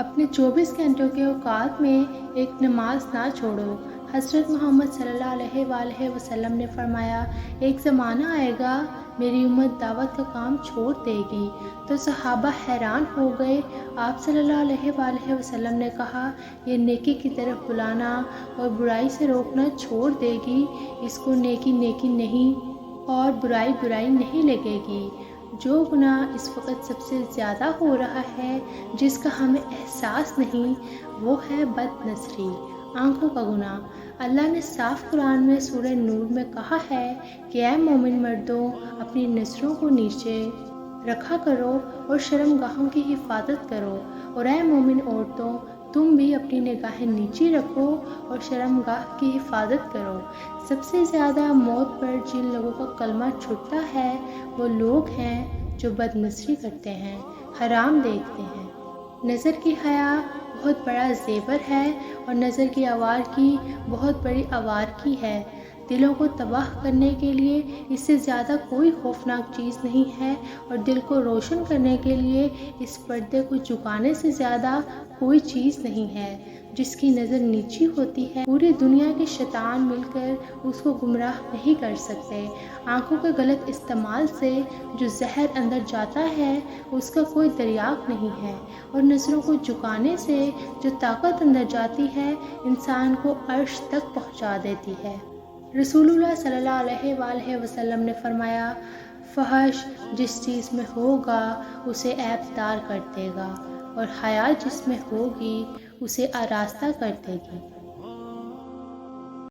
اپنے 24 گھنٹوں کے اوقات میں ایک نماز نہ چھوڑو۔ حضرت محمد صلی اللہ علیہ وآلہ وسلم نے فرمایا، ایک زمانہ آئے گا میری امت دعوت کا کام چھوڑ دے گی۔ تو صحابہ حیران ہو گئے۔ آپ صلی اللہ علیہ وآلہ وسلم نے کہا، یہ نیکی کی طرف بلانا اور برائی سے روکنا چھوڑ دے گی، اس کو نیکی نیکی نہیں اور برائی برائی نہیں لگے گی۔ جو گناہ اس وقت سب سے زیادہ ہو رہا ہے، جس کا ہمیں احساس نہیں، وہ ہے بد نظری، آنکھوں کا گناہ۔ اللہ نے صاف قرآن میں سورہ نور میں کہا ہے کہ اے مومن مردوں، اپنی نظروں کو نیچے رکھا کرو اور شرمگاہوں کی حفاظت کرو، اور اے مومن عورتوں، تم بھی اپنی نگاہیں نیچی رکھو اور شرمگاہ کی حفاظت کرو۔ سب سے زیادہ موت پر جن لوگوں کا کلمہ چھٹتا ہے وہ لوگ ہیں جو بد نظری کرتے ہیں، حرام دیکھتے ہیں۔ نظر کی حیا بہت بڑا زیور ہے اور نظر کی آوارگی بہت بڑی آوارگی ہے۔ دلوں کو تباہ کرنے کے لیے اس سے زیادہ کوئی خوفناک چیز نہیں ہے، اور دل کو روشن کرنے کے لیے اس پردے کو جھکانے سے زیادہ کوئی چیز نہیں ہے۔ جس کی نظر نیچی ہوتی ہے، پوری دنیا کے شیطان مل کر اس کو گمراہ نہیں کر سکتے۔ آنکھوں کے غلط استعمال سے جو زہر اندر جاتا ہے اس کا کوئی دریافت نہیں ہے، اور نظروں کو جھکانے سے جو طاقت اندر جاتی ہے انسان کو عرش تک پہنچا دیتی ہے۔ رسول اللہ صلی اللہ علیہ وآلہ وسلم نے فرمایا، فحش جس چیز میں ہوگا اسے عیب دار کر دے گا، اور حیا جس میں ہوگی اسے آراستہ کر دے گی۔